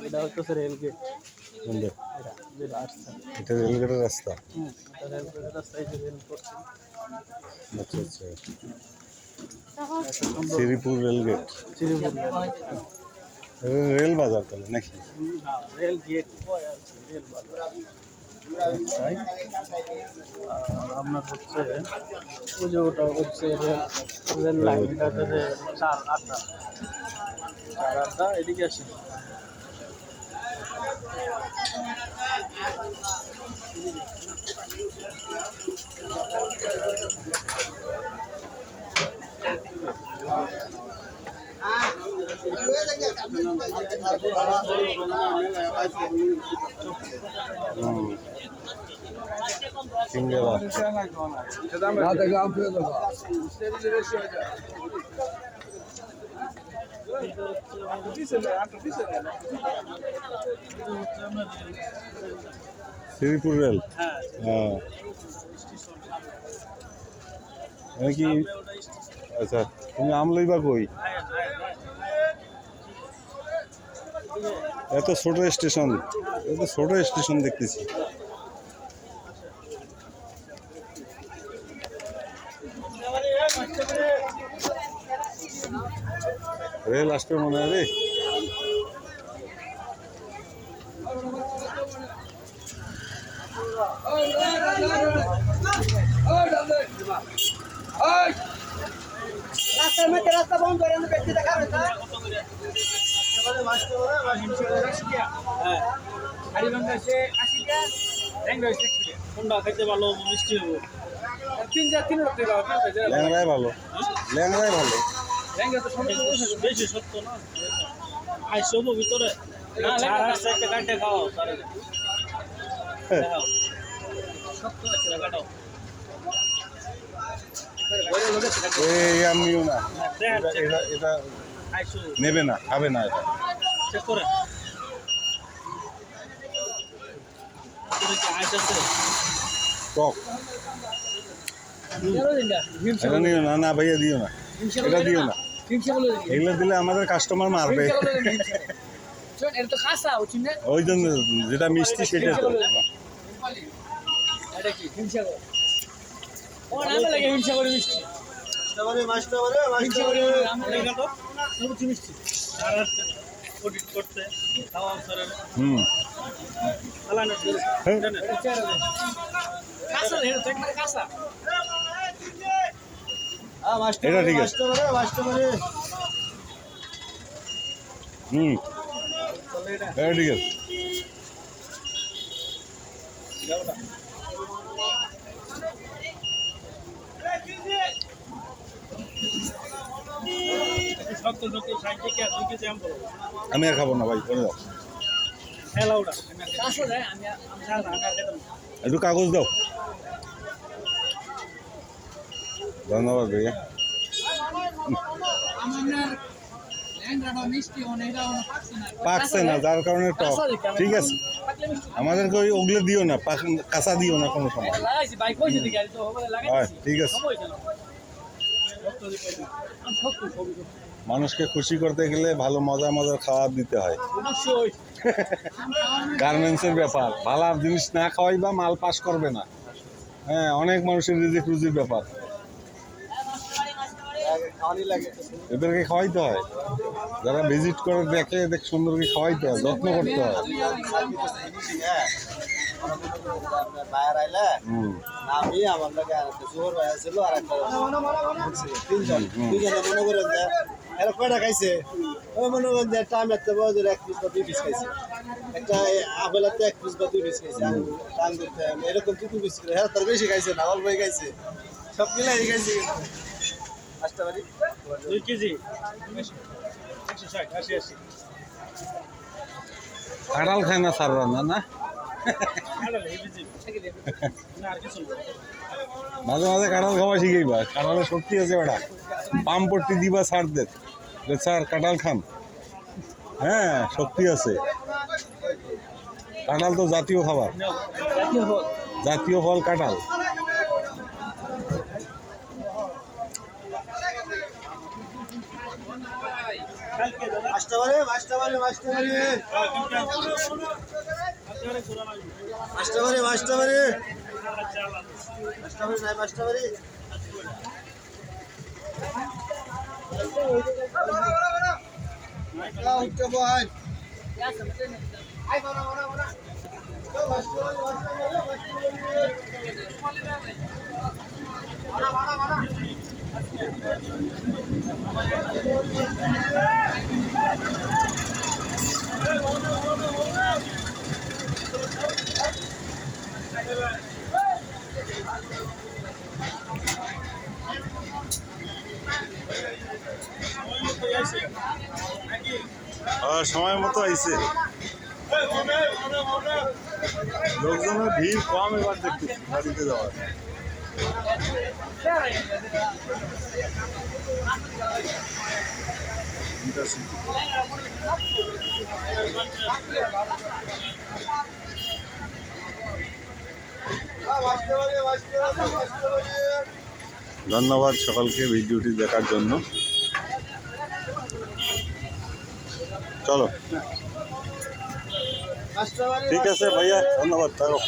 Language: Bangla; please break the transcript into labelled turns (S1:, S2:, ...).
S1: এটা হচ্ছে রেলগেট।
S2: কোনটা?
S1: যেটা আসছে।
S2: এটা রেলগেটের রাস্তা।
S1: এটা রেলগেটের রাস্তায় যে রেল করছে।
S2: আচ্ছা আচ্ছা।
S1: একটা সুন্দর
S2: শ্রীপুর রেলগেট।
S1: শ্রীপুর
S2: রেল বাজার তাহলে নাকি?
S1: রেল গেট রেল বাজার। তাই আপনার হচ্ছে ওই যে ওটা হচ্ছে রেল লাইন, এটা হচ্ছে 4 আড্ডা। 4 আড্ডা এদিকে আসে।
S2: সিঙ্গারা। শ্রীপুর রেল। হ্যাঁ কি? আচ্ছা তুমি আমলইবা কই? এত ছোট স্টেশন, এত ছোট স্টেশন দেখতেছি। রেল আসবে মনে হয় রে।
S3: রাস্তার মধ্যে রাস্তা বন্ধ করে ব্যক্তি দেখা হয়েছে।
S1: কোনটা খাইতে ভালো মিষ্টি হবো?
S2: ল্যাংড়াই ভালো, ল্যাংড়াই ভালো।
S1: বেশি সত্য না আইসব ভিতরে একটা কাটে খাওয়াও সত্য আছে কাটাও।
S2: এই আমিও না, এটা নেবে না, খাবে না এটা।
S1: চেক করে
S2: টক এটা নিও না, না ভাইয়া দিও না, এটা দিও না। এগুলো দিলে আমাদের কাস্টমার মারবে। ওই জন্য যেটা মিষ্টি সেটা তো। এটা ঠিক আছে। এটা ঠিক আছে। আমি আর খাবো না ভাই, করে দাও। একটু কাগজ দাও। ধন্যবাদ ভাইয়া। পাকছে না যার কারণে টক। ঠিক আছে, আমাদেরকে ওগুলো দিও না, কাঁচা দিও না কোনো সময়। ঠিক আছে। মানুষকে খুশি করতে গেলে ভালো মজার মজার খাবার দিতে হয়। গার্মেন্টসের ব্যাপার, ভালো জিনিস না খাওয়াই বা মাল পাস করবে না। হ্যাঁ, অনেক মানুষের রিজিক রুজির ব্যাপার, এদেরকে খাওয়াইতে হয়। যারা ভিজিট করে দেখে দেখ সুন্দরকে খাওয়াইতে হয়, যত্ন করতে হয়।
S3: আমি আমার লাগে জোর ভাই ছিল আর একটা তিনজন মনে করেন যে এরা কয়টা খাইছে, ওই মনে করেন যে টাইম একটা বছর 1 পিস বা 2 পিস খাইছে, একটা আপেলাতে 1 পিস বা 2 পিস খাইছে, টাইম দিতে এরকম 2 পিস করে হ্যাঁ তার বেশি খাইছে না, অল্পই খাইছে, সব মিলাই খাইছে। আচ্ছা বাড়ি
S1: 2 কেজি 160 80
S2: কাঁঠাল খায় না সাররা না না মাঝে মাঝে কাঁঠাল খাওয়া শিখেইবা, কাঁঠালের শক্তি আছে ওটা। পাম্পট্টি দিবা স্যারদের, স্যার কাঁঠাল খান। হ্যাঁ, শক্তি আছে। কাঁঠাল তো জাতীয় খাবার, জাতীয় ফল কাঁঠাল।
S3: মাস্টারবাড়ি মাস্টারবাড়ি মাস্টারবাড়ি মাস্টারবাড়ি মাস্টারবাড়ি মাস্টারবাড়ি নাই মাস্টারবাড়ি উঠতে বয়
S2: সময় মতো আইছে লোকজনের ভিড় কম এবার দেখতেছি বাড়িতে যাওয়ার ধন্যবাদ সকলকে ভিডিওটি দেখার জন্য। চলো ঠিক আছে ভাইয়া, ধন্যবাদ। থাকো।